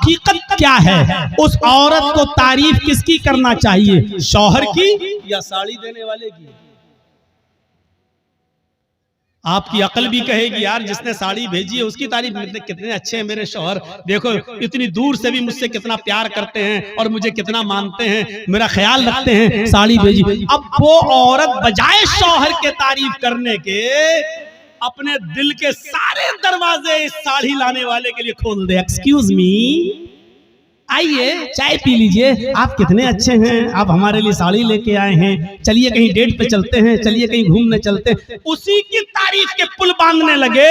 हकीकत क्या है, उस औरत को तारीफ किसकी करना चाहिए, शौहर की या साड़ी देने वाले की? आपकी अकल भी कहेगी यार जिसने साड़ी भेजी है उसकी तारीफ, कितने अच्छे हैं मेरे शौहर, देखो इतनी दूर से भी मुझसे कितना प्यार करते हैं और मुझे कितना मानते हैं, मेरा ख्याल रखते हैं, साड़ी भेजी। अब वो औरत बजाय शौहर के तारीफ करने के अपने दिल के सारे दरवाजे इस साड़ी लाने वाले के लिए खोल दे। एक्सक्यूज मी, आइए चाय पी लीजिए, आप कितने अच्छे हैं, आप हमारे लिए साड़ी लेके आए हैं, चलिए कहीं डेट पे चलते हैं, चलिए कहीं घूमने चलते हैं। उसी की तारीफ के पुल बांधने लगे।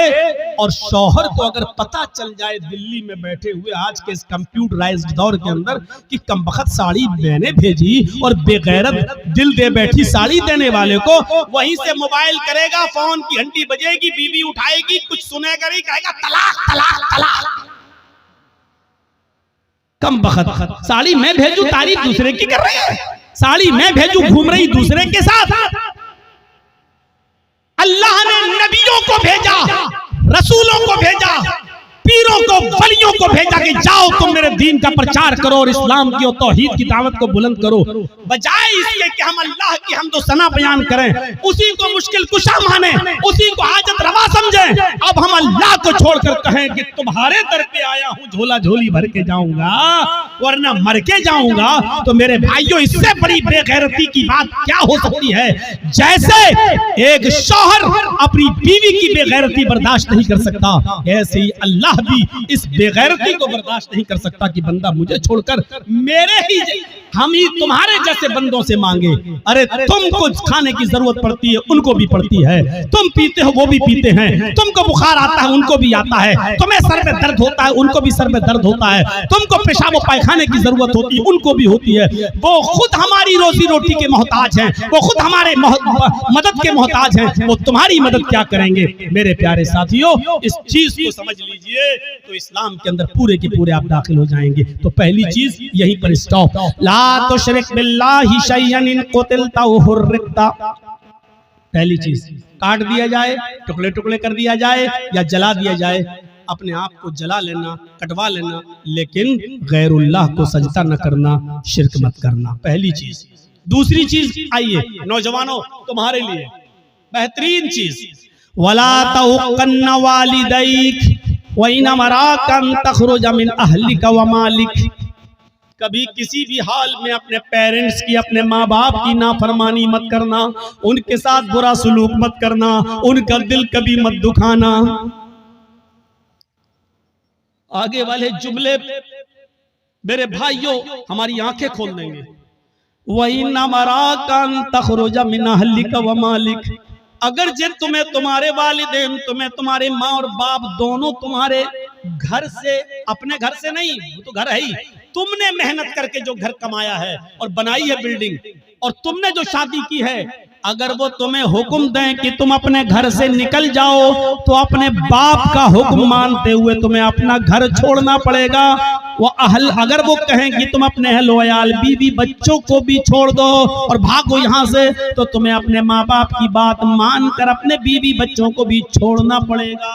और शौहर को अगर पता चल जाए दिल्ली में बैठे हुए आज के इस कंप्यूटराइज्ड दौर के अंदर कि कमबख्त साड़ी मैंने भेजी और बेगैरत दिल दे बैठी साड़ी देने वाले को, वहीं से मोबाइल करेगा, फोन की घंटी बजेगी, बीवी उठाएगी, कुछ सुनेगा नहीं, कहेगा तलाक तलाक तलाक। कम बखत, साड़ी मैं भेजू तारीफ दूसरे की कर रही है, साड़ी मैं भेजू घूम रही दूसरे के साथ। अल्लाह ने नबियों को भेजा, रसूलों को भेजा, पीरों को, वलियों को भेजा कि जाओ तुम मेरे दीन का प्रचार करो और इस्लाम की और तौहीद की दावत को बुलंद करो। बजाय इसके कि हम अल्लाह की हमदो सना बयान करें, उसी को मुश्किल कुशा माने, उसी को हाजत रवा समझें, अब हम अल्लाह को छोड़कर कहें कि तुम्हारे दर पे आया हूं, झोला झोली भर के जाऊंगा वरना मर के जाऊंगा। तो मेरे भाइयों, इससे बड़ी बेगैरती की बात क्या हो सकती है। जैसे एक शौहर अपनी बीवी की बेगैरती बर्दाश्त नहीं कर सकता, ऐसे ही अल्लाह भी इस बेगैरती को बर्दाश्त नहीं कर सकता कि बंदा मुझे छोड़कर मेरे ही हम ही तुम्हारे जैसे बंदों से मांगे। अरे तुमको खाने की जरूरत पड़ती है, उनको भी पड़ती है, तुम पीते हो वो भी पीते हैं, तुमको बुखार आता है उनको भी आता है, तुम्हें सर में दर्द होता है उनको भी सर में दर्द होता है, तुमको पेशाब पायखाने की जरूरत होती है उनको भी होती है। वो खुद हमारी रोजी रोटी के मोहताज हैं, वो खुद हमारे मदद के मोहताज हैं, वो तुम्हारी मदद क्या करेंगे। मेरे प्यारे साथियों, इस चीज को समझ लीजिए तो इस्लाम के अंदर पूरे के पूरे आप दाखिल हो जाएंगे। तो पहली चीज यहीं पर स्टॉप, ला तुशरिक बिल्लाहि शैअन इन कुतिलता व हुर्रिकता। पहली चीज काट दिया जाए, टुकड़े टुकड़े कर दिया जाए या जला दिया जाए, अपने आप को जला लेना, कटवा लेना, लेकिन गैरुल्लाह को सजदा न करना, शिरक मत करना, पहली चीज। दूसरी चीज, आइए नौजवानों तुम्हारे लिए बेहतरीन चीज, वला तउक्कन वालिदैक व इन अमराकन तखरुज मिन अहलिका व मालिक। कभी किसी भी हाल में अपने पेरेंट्स की, अपने माँ बाप की नाफरमानी मत करना, उनके साथ बुरा सलूक मत करना, उनका दिल कभी मत दुखाना। आगे वाले जुमले मेरे भाइयों हमारी आंखें खोल देंगे। वही नमराकन तखरुज मिन अहलिका व मालिक, अगर जिन तुम्हें तुम्हारे वालिदैन, तुम्हें तुम्हारे माँ और बाप दोनों तुम्हारे घर से, अपने घर से नहीं, वो तो घर है ही, तुमने मेहनत करके जो घर कमाया है और बनाई है बिल्डिंग, और तुमने जो शादी की है, अगर वो तुम्हें हुक्म दें कि तुम अपने घर से निकल जाओ, तो अपने बाप का हुक्म मानते हुए तुम्हें अपना घर छोड़ना पड़ेगा। वो अहल, अगर वो कहें कि तुम अपने अहल बीवी बच्चों को भी छोड़ दो और भागो यहाँ से, तो तुम्हें अपने माँ बाप की बात मानकर अपने बीवी बच्चों को भी छोड़ना पड़ेगा।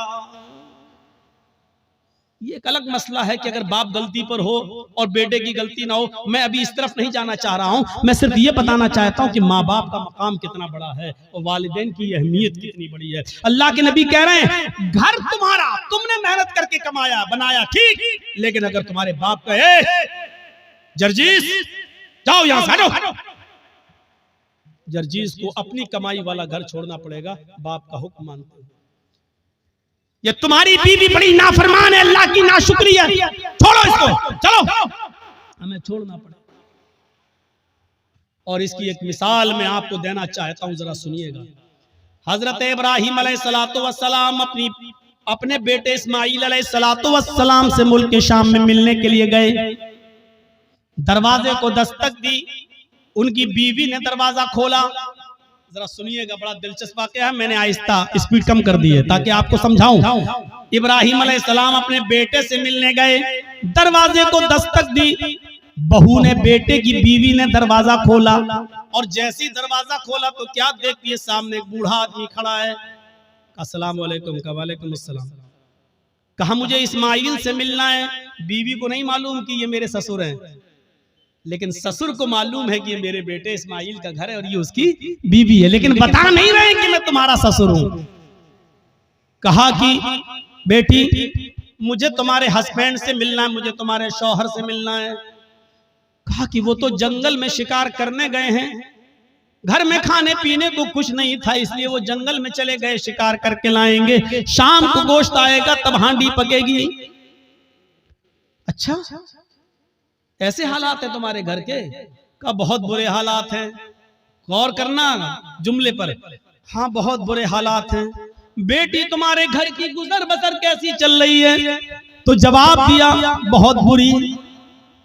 ये एक अलग मसला है कि अगर बाप गलती पर हो और बेटे की गलती ना हो। मैं अभी इस तरफ नहीं जाना चाह रहा हूं, मैं सिर्फ ये बताना चाहता हूं कि माँ बाप का मकाम कितना बड़ा है और वालिदैन की अहमियत कितनी बड़ी है। अल्लाह के नबी कह रहे हैं, घर तुम्हारा, तुमने मेहनत करके कमाया बनाया ठीक, लेकिन अगर तुम्हारे बाप कहे जर्जीस जाओ यहां से हटो, जर्जीस को अपनी कमाई वाला घर छोड़ना पड़ेगा, बाप का हुक्म मानते हुए। ये तुम्हारी बीवी बड़ी नाफरमान है, अल्लाह की नाशुक्री है, छोड़ो इसको, चलो, हमें छोड़ना पड़ेगा। और इसकी एक मिसाल मैं आपको देना चाहता हूं, जरा सुनिएगा। हजरत इब्राहिम अलैहिस्सलातु वस्सलाम अपने बेटे इस्माईल अलैहिस्सलातु वस्सलाम से मुल्क के शाम में मिलने के लिए गए। दरवाजे को दस्तक दी, उनकी बीवी ने दरवाजा खोला। जरा सुनिएगा, बड़ा दिलचस्प वाकया है, मैंने आहिस्ता स्पीड कम कर दी है ताकि आपको समझाऊं। इब्राहिम अलैहिस्सलाम अपने बेटे से मिलने गए, दरवाजे को दस्तक दी, बहू ने, बेटे की बीवी ने दरवाजा खोला, और जैसे ही दरवाजा खोला तो क्या देखती है, सामने एक बूढ़ा आदमी खड़ा है। अस्सलाम वालेकुम, वालेकुम अस्सलाम। कहा मुझे इस्माइल से मिलना है। बीवी को नहीं मालूम कि ये मेरे ससुर हैं, लेकिन ससुर को मालूम है कि ये मेरे बेटे इस्माइल का घर है और ये उसकी बीवी है, लेकिन बता नहीं रहे कि मैं तुम्हारा ससुर हूं। कहा कि बेटी मुझे तुम्हारे हस्बैंड से मिलना है, मुझे तुम्हारे शौहर से मिलना है। कहा कि वो तो जंगल में शिकार करने गए हैं, घर में खाने पीने को कुछ नहीं था, इसलिए वो जंगल में चले गए, शिकार करके लाएंगे, शाम को गोश्त आएगा तब हांडी पकेगी। अच्छा ऐसे हालात है तुम्हारे घर के? का बहुत बुरे हालात हैं। गौर करना जुमले पर। हाँ बहुत बुरे हालात हैं। बेटी तुम्हारे घर की गुजर बसर कैसी चल रही है? तो जवाब दिया बहुत बुरी,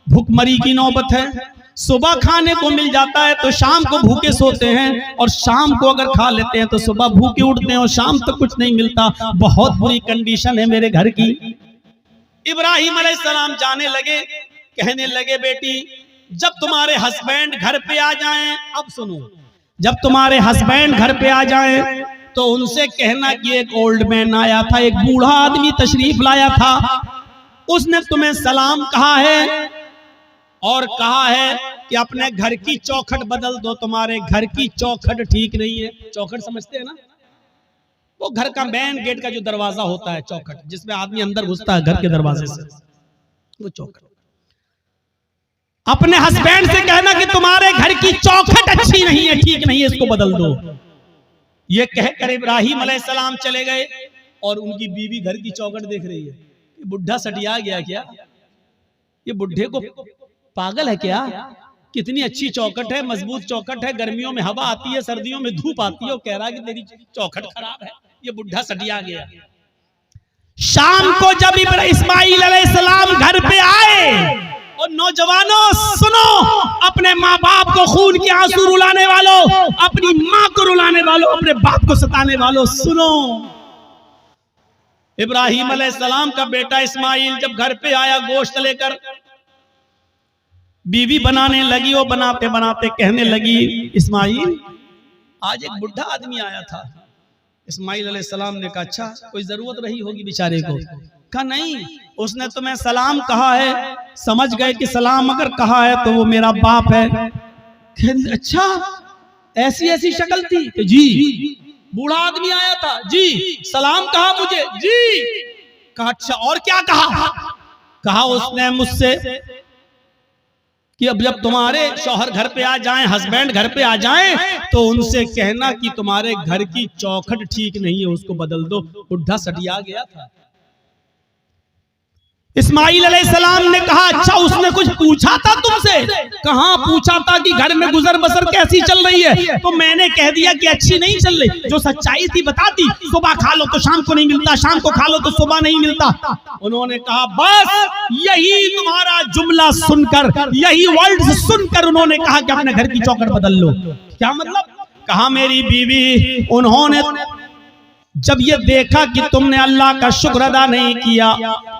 भूखमरी की नौबत है। सुबह खाने को मिल जाता है तो शाम को भूखे सोते हैं, और शाम को अगर खा लेते हैं तो सुबह भूखे उठते हैं और शाम तक कुछ नहीं मिलता। बहुत बुरी कंडीशन है मेरे घर की। इब्राहिम अलैहिस्सलाम जाने लगे, कहने लगे बेटी जब तुम्हारे हस्बैंड घर पे आ जाएं, अब सुनो, जब तुम्हारे हस्बैंड घर पे आ जाएं तो उनसे कहना कि एक ओल्ड मैन आया था, एक बूढ़ा आदमी तशरीफ लाया था, उसने तुम्हें सलाम कहा है और कहा है कि अपने घर की चौखट बदल दो, तुम्हारे घर की चौखट ठीक नहीं है। चौखट समझते हैं ना, वो घर का मेन गेट का जो दरवाजा होता है, चौखट जिसमें आदमी अंदर घुसता है घर के दरवाजे से, वो चौखट। अपने हस्बैंड से कहना कि तुम्हारे घर की चौखट अच्छी नहीं है, ठीक नहीं है, इसको बदल दो। ये कहकर इब्राहिम अलैहिस्सलाम चले गए और उनकी बीवी घर की चौखट देख रही है। ये बुढ़ा सटिया गया क्या? ये बुढ़े को पागल है क्या? कितनी अच्छी चौखट है, मजबूत चौखट है, गर्मियों में हवा आती है, सर्दियों में धूप आती है, और कह रहा है कि तेरी चौखट खराब है। ये बुढ़ा सटिया गया। शाम को जब इस्माइल अलैहिस्सलाम घर पे आए, और नौजवानों सुनो, अपने माँ बाप को खून के आंसू रुलाने वालों, अपनी माँ को रुलाने वालों, अपने बाप को सताने वालों सुनो। इब्राहिम अलैहिस्सलाम का बेटा इस्माइल जब घर पे आया गोश्त लेकर, बीवी बनाने लगी, वो बनाते बनाते कहने लगी इस्माइल आज एक बुढ़ा आदमी आया था। इस्माइल अलैहिस्सलाम ने कहा अच्छा कोई जरूरत रही होगी बेचारे को? कहा नहीं, उसने तुम्हें सलाम कहा है, समझ गए कि सलाम अगर कहा है तो वो मेरा बाप है। अच्छा ऐसी ऐसी शक्ल थी? कि जी। बूढ़ा आदमी आया था? जी। सलाम कहा मुझे? जी। कहा अच्छा और क्या कहा? कहा उसने मुझसे कि अब जब तुम्हारे शौहर घर पे आ जाएं, हस्बैंड घर पे आ जाएं, तो उनसे कहना कि तुम्हारे घर की चौखट ठीक नहीं है, उसको बदल दो। बुढ़ा सटिया गया था। इस्माइल अलैहिस्सलाम ने कहा अच्छा उसने कुछ पूछा था तुमसे? कहाँ पूछा था कि घर में गुजर बसर कैसी चल रही है, तो मैंने कह दिया कि अच्छी नहीं चल रही। जो सच्चाई थी बता दी, सुबह खा लो तो शाम को नहीं मिलता, शाम को खा लो तो सुबह नहीं मिलता। उन्होंने कहा बस यही तुम्हारा जुमला सुनकर, यही वर्ड सुनकर उन्होंने कहा कि अपने घर की चौखट बदल लो। क्या मतलब? कहा मेरी बीवी, उन्होंने जब ये देखा कि तुमने अल्लाह का शुक्र अदा नहीं किया,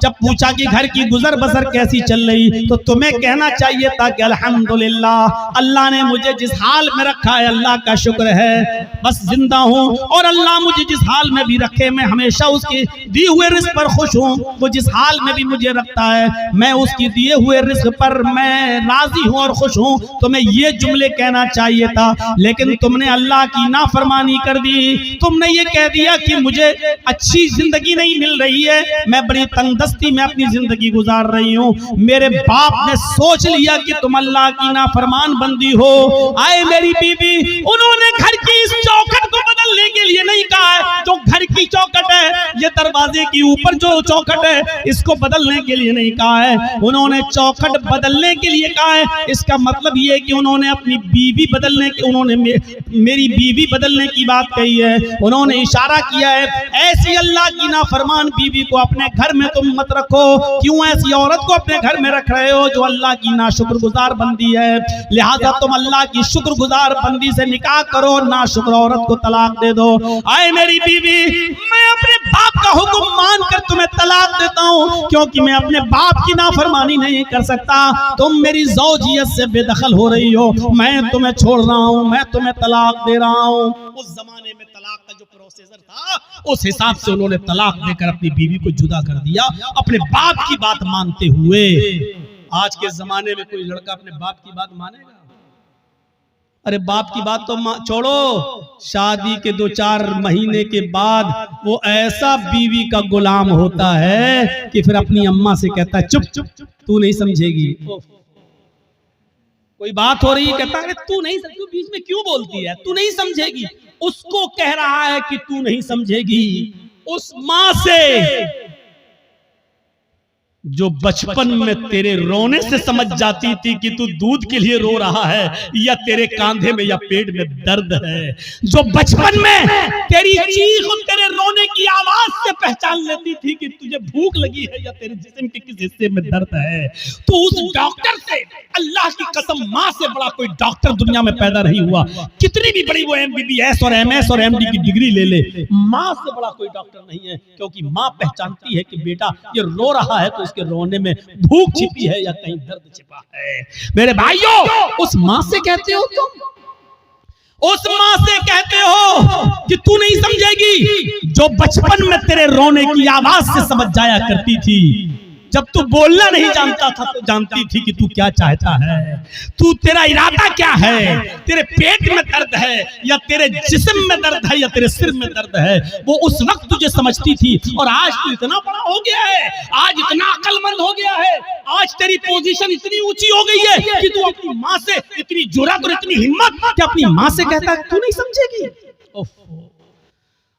जब पूछा कि घर की गुजर बसर कैसी चल रही, तो तुम्हें कहना चाहिए था कि अल्हम्दुलिल्लाह, अल्लाह ने मुझे जिस हाल में रखा है अल्लाह का शुक्र है, बस जिंदा हूँ, और अल्लाह मुझे जिस हाल में भी रखे मैं हमेशा उसके दिए हुए रिस्क पर खुश हूँ। वो जिस हाल में भी मुझे रखता है मैं उसकी दिए हुए रिस्क पर मैं राजी हूँ और खुश हूँ। तुम्हें ये जुमले कहना चाहिए था, लेकिन तुमने अल्लाह की नाफरमानी कर दी। तुमने ये कह दिया कि मुझे अच्छी जिंदगी नहीं मिल रही है, मैं बड़ी तंगदस्ती में अपनी जिंदगी गुजार रही हूँ। मेरे बाप ने सोच लिया कि तुम अल्लाह की नाफरमान बंदी हो। आए मेरी बीवी, उन्होंने घर की इस चौखट को बदलने के लिए नहीं कहा है, जो घर की चौखट है, ये दरवाजे की ऊपर जो चौखट है, इसको बदलने के लिए नहीं कहा है। उन्होंने चौखट बदलने के लिए कहा है। इसका मतलब ये है कि उन्होंने अपनी बीवी बदलने की, उन्होंने मेरी बीवी बदलने की बात कही है। उन्होंने इशारा किया है ऐसी अल्लाह की नाफरमान बीवी को अपने घर में तुम मत रखो। क्यों ऐसी औरत को अपने घर में रख रहे हो जो अल्लाह की नाशुक्रगुजार बंदी है? लिहाजा तुम अल्लाह की शुक्रगुजार बंदी से निकाह करो, नाशुक्र औरत को तलाक दे दो। आए मेरी बीवी, मैं अपने बाप का हुक्म मानकर तुम्हें तलाक देता हूँ, क्योंकि मैं अपने बाप की नाफरमानी नहीं कर सकता। तुम मेरी ज़ौजियत से बेदखल हो रही हो, मैं तुम्हें छोड़ रहा हूँ, मैं तुम्हें तलाक दे रहा हूँ। उस जमाने में तलाक का जो प्रोसीजर था था, उस हिसाब से उन्होंने तलाक देकर अपनी बीवी को जुदा कर दिया, अपने बाप की बात मानते हुए। आज के जमाने में कोई लड़का अपने बाप की बात मानेगा? अरे बाप की बात तो छोड़ो, शादी के 2-4 महीने के बाद वो ऐसा बीवी का गुलाम होता है कि फिर अपनी अम्मा से कहता है चुप चुप तू नहीं समझेगी। कोई बात हो रही है, कहता है तू नहीं समझ, तू बीच में क्यों बोलती है, तू नहीं समझेगी। उसको कह रहा है कि तू नहीं समझेगी। उस माँ से जो बचपन में तेरे रोने से समझ जाती थी कि तू दूध के लिए रो रहा है या तेरे कांधे में या पेट में दर्द है, जो बचपन में तेरी चीख और तेरे रोने की आवाज से पहचान लेती थी कि तुझे भूख लगी है या तेरे जिस्म के किस हिस्से में दर्द है, तो उस डॉक्टर से, अल्लाह की कसम माँ से बड़ा कोई डॉक्टर दुनिया में पैदा नहीं हुआ। कितनी भी बड़ी वो MBBS और MS और MD की डिग्री ले ले, माँ से बड़ा कोई डॉक्टर नहीं है, क्योंकि माँ पहचानती है कि बेटा ये रो रहा है तो के रोने में भूख छिपी है या कहीं दर्द छिपा है। मेरे भाइयों, उस माँ से कहते हो तुम, उस माँ से कहते हो कि तू नहीं समझेगी, जो बचपन में तेरे रोने की आवाज से समझ जाया करती थी। जब तू बोलना नहीं जानता था तो जानती थी कि तू क्या चाहता है, तू तेरा इरादा क्या है, तेरे पेट में दर्द है या तेरे जिस्म में दर्द है या तेरे सिर में दर्द है, वो उस वक्त तुझे समझती थी। और आज तू इतना बड़ा हो गया है, आज इतना अक्लमंद हो गया है, आज तेरी पोजीशन इतनी ऊंची हो गई है कि तू अपनी माँ से इतनी जुर्रत और इतनी हिम्मत कि अपनी माँ से कहता है तू नहीं समझेगी।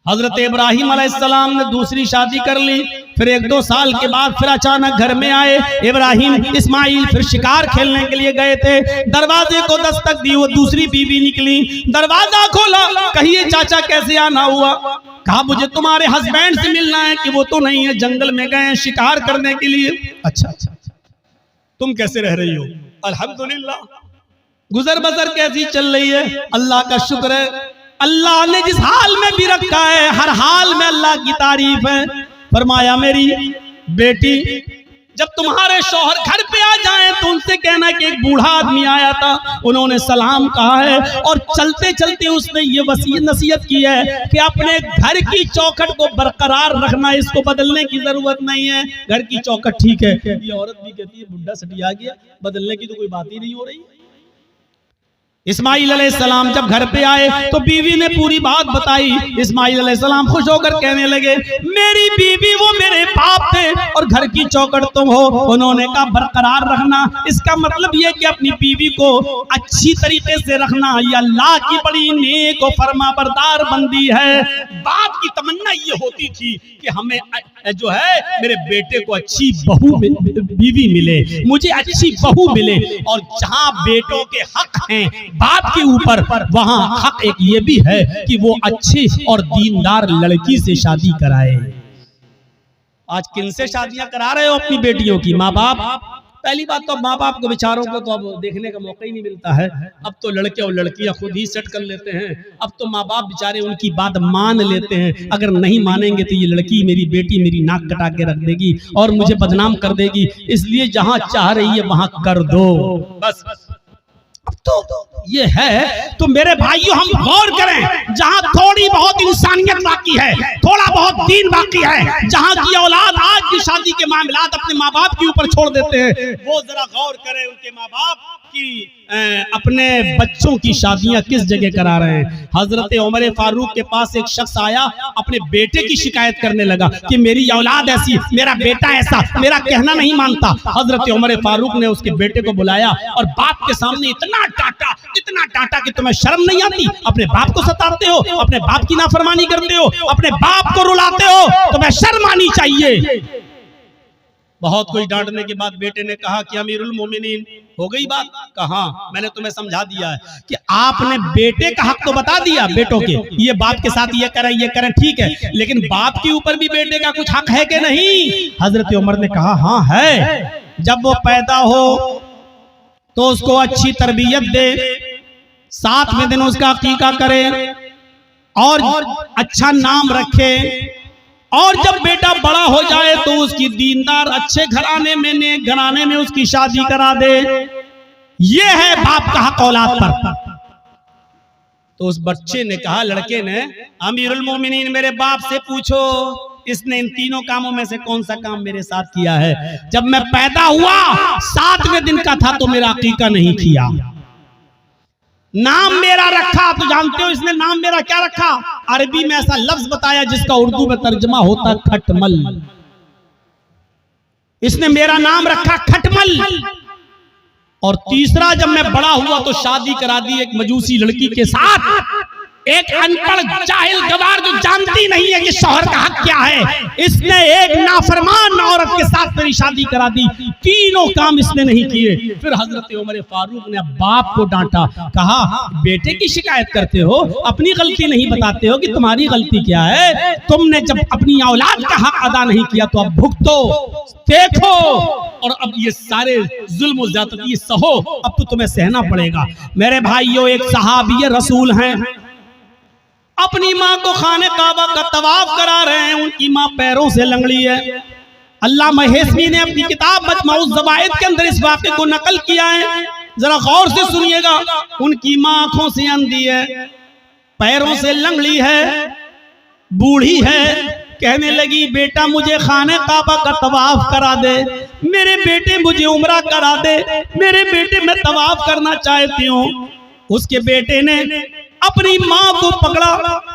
हजरत इब्राहिम अलैहिस्सलाम ने दूसरी शादी कर ली, फिर 1-2 साल के बाद फिर अचानक घर में आए इब्राहिम। इस्माइल फिर शिकार खेलने के लिए गए थे, दरवाजे को दस्तक दी, वो दूसरी बीवी निकली, दरवाजा खोला, कहिए चाचा कैसे आना हुआ? कहा मुझे तुम्हारे हस्बैंड से मिलना है। कि वो तो नहीं है, जंगल में गए शिकार करने के लिए। अच्छा, तुम कैसे रह रही हो? अल्हम्दुलिल्लाह, गुजर बसर कैसी चल रही है? अल्लाह का शुक्र है, अल्लाह ने जिस हाल में भी रखा है हर हाल में अल्लाह की तारीफ है। फरमाया मेरी बेटी, जब तुम्हारे शौहर घर पे आ जाएं तो उनसे कहना कि एक बूढ़ा आदमी आया था, उन्होंने सलाम कहा है और चलते चलते उसने ये नसीहत की है कि अपने घर की चौखट को बरकरार रखना, इसको बदलने की जरूरत नहीं है। घर की चौखट ठीक है, ये औरत भी कहती है बुढ़ा सटिया गया, बदलने की तो कोई बात ही नहीं हो रही। इस्माइल अलैहिस्सलाम जब घर पे आए तो बीवी ने पूरी बात बताई। इस्माइल अलैहिस्सलाम खुश होकर कहने लगे मेरी बीवी वो मेरे बाप थे और घर की चौखट तुम हो। उन्होंने कहा बरकरार रखना, इसका मतलब ये कि अपनी बीवी को अच्छी तरीके से रखना, ये अल्लाह की बड़ी नेक और फरमाबरदार बंदी है। बाप की तमन्ना ये होती थी कि हमें जो है मेरे बेटे को अच्छी बहू बीवी मिले, मुझे अच्छी बहू मिले। और जहां बेटों के हक हैं बाप के ऊपर, वहां हक एक ये भी है कि वो अच्छी और दीनदार लड़की से शादी कराए। आज किन से शादियां करा रहे हो अपनी बेटियों की? माँ बाप। पहली बात तो माँ बाप को बेचारों को तो अब देखने का मौका ही नहीं मिलता है। अब तो लड़के और लड़कियां खुद ही सेट कर लेते हैं। अब तो माँ बाप बेचारे उनकी बात मान लेते हैं, अगर नहीं मानेंगे तो ये लड़की मेरी बेटी मेरी नाक कटा के रख देगी और मुझे बदनाम कर देगी, इसलिए जहां चाह रही है वहां कर दो बस। तो ये है। तो मेरे भाइयों हम गौर करें, जहां थोड़ी बहुत इंसानियत बाकी है, थोड़ा बहुत दीन बाकी है, जहां की औलाद आज की शादी के मामलात अपने माँ बाप के ऊपर छोड़ देते हैं, वो जरा गौर करें उनके माँ बाप की अपने बच्चों की शादियां किस जगह करा रहे हैं। हजरत उमर फारूक के पास एक शख्स आया, अपने बेटे की शिकायत करने लगा कि मेरी औलाद ऐसी, मेरा बेटा ऐसा, मेरा कहना नहीं मानता। हजरत उमर फारूक ने उसके बेटे को बुलाया और बाप के सामने इतना डांटा कि तुम्हें शर्म नहीं आती? अपने बाप को सताते हो, अपने बाप की नाफरमानी करते हो, अपने बाप को रुलाते हो, तुम्हें शर्म आनी चाहिए। बहुत कोई डांटने के बाद बेटे ने कहा कि अमीरुल मोमिनीन हो गई बात? कहा मैंने तुम्हें समझा दिया है कि आपने बेटे का हक तो बता दिया, बेटों के ये बाप के साथ ये करें ठीक है, लेकिन बाप के ऊपर भी बेटे का कुछ हक है कि नहीं? हजरत उमर ने कहा हाँ है। जब वो पैदा हो तो उसको अच्छी तरबियत दे, 7वें दिन उसका अकीका करे और अच्छा नाम रखे, और जब बेटा बड़ा हो जाए तो उसकी दीनदार अच्छे घराने में, नेक घराने में उसकी शादी करा दे। ये है बाप का हक औलाद पर। तो उस बच्चे ने कहा, लड़के ने, अमीरुल मोमिनीन मेरे बाप से पूछो इसने इन तीनों कामों में से कौन सा काम मेरे साथ किया है। जब मैं पैदा हुआ 7वें दिन का था तो मेरा अकीका नहीं किया। नाम मेरा रखा, तो जानते हो इसने नाम मेरा क्या रखा? अरबी में ऐसा लफ्ज बताया जिसका उर्दू में तर्जुमा होता खटमल। इसने मेरा नाम रखा खटमल। और तीसरा, जब मैं बड़ा हुआ तो शादी करा दी एक मजूसी लड़की के साथ। एक अनपढ़ जाहिल गवार जो जानती नहीं है कि शौहर का हक क्या है, इसने एक नाफरमान औरत के साथ मेरी शादी करा दी। तीनों काम इसने नहीं किए। फिर हजरत उमर फारूक ने बाप को डांटा, कहा बेटे की शिकायत करते हो, अपनी गलती नहीं बताते हो कि तुम्हारी गलती क्या है। तुमने जब अपनी औलाद का हक अदा नहीं किया तो अब भुगतो, देखो, और अब ये सारे जुल्म और ज्यादती सहो, अब तो तुम्हें सहना पड़ेगा। मेरे भाइयों, एक सहाबी रसूल हैं, अपनी माँ को खाने काबा का तवाफ करा रहे हैं। उनकी माँ पैरों से लंगड़ी है। अल्लाह महेशमी ने अपनी किताब मजमाउज़ ज़वाइद के अंदर इस वाक़े को नकल किया है, जरा गौर से सुनिएगा। उनकी माँ आंखों से अंधी है, पैरों से लंगड़ी है, बूढ़ी है। कहने लगी, बेटा मुझे खाने काबा का तवाफ करा दे, मेरे बेटे मुझे उम्रा करा दे, मेरे बेटे मैं तवाफ करना चाहती हूँ। उसके बेटे ने अपनी माँ को पकड़ा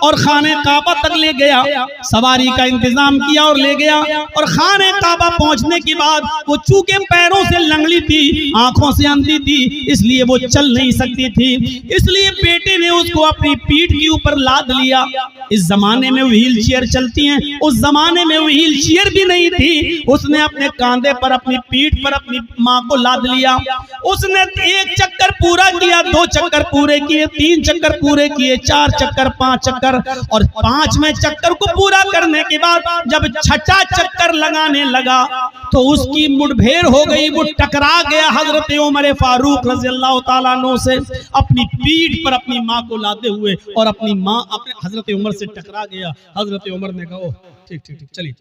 और खाने काबा तक ले गया, सवारी का इंतजाम किया और ले गया। और खाने काबा पहुंचने के बाद वो चूंकि पैरों से लंगड़ी थी, आंखों से अंधी थी, इसलिए वो चल नहीं सकती थी। इसलिए बेटे ने उसको अपनी पीठ के ऊपर लाद लिया। इस जमाने में व्हील चेयर चलती हैं, उस जमाने में व्हील चेयर भी नहीं थी। उसने अपने कांधे पर, अपनी पीठ पर अपनी माँ को लाद लिया। उसने 1 चक्कर पूरा किया, 2 चक्कर पूरे किए, 3 चक्कर पूरे किए, 4 चक्कर, 5 चक्कर, और 5वें चक्कर को पूरा करने के बाद जब 6ठा चक्कर लगाने लगा तो उसकी मुठभेड़ हो गई। वो टकरा गया हजरत उमर फारूक रज़ियल्लाहु ताला अन्हु से, अपनी पीठ पर अपनी माँ को लादे हुए, और अपनी माँ अपने हजरत उमर से टकरा गया। हजरत उमर ने कहा, ठीक ठीक ठीक, चलिए,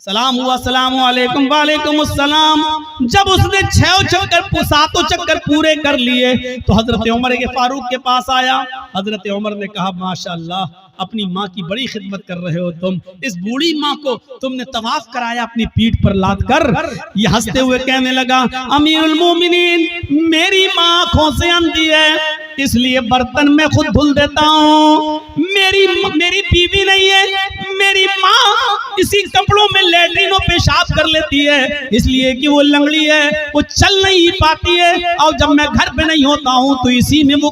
सलाम हुआ, सलाम वालेकुम, वालेकुम अस्सलाम। जब उसने 6 चक्कर, 7 चक्कर पूरे कर लिए तो हजरत उमर के फारूक के पास आया। हजरत उमर ने कहा, माशाअल्लाह, अपनी माँ की बड़ी खिदमत कर रहे हो तुम। इस बूढ़ी माँ को तुमने तवाफ कराया अपनी पीठ पर लाद कर। ये हंसते हुए कहने लगा, अमीरुल मोमिनीन, मेरी माँ आंखों से अंधी है, इसलिए बर्तन में खुद धुल देता हूँ। मेरी बीवी नहीं है, मेरी माँ इसी कपड़ों में लैट्रिन पेशाब कर लेती है, इसलिए कि वो लंगड़ी है, वो चल नहीं पाती है। और जब मैं घर पे नहीं होता हूँ तो इसी में वो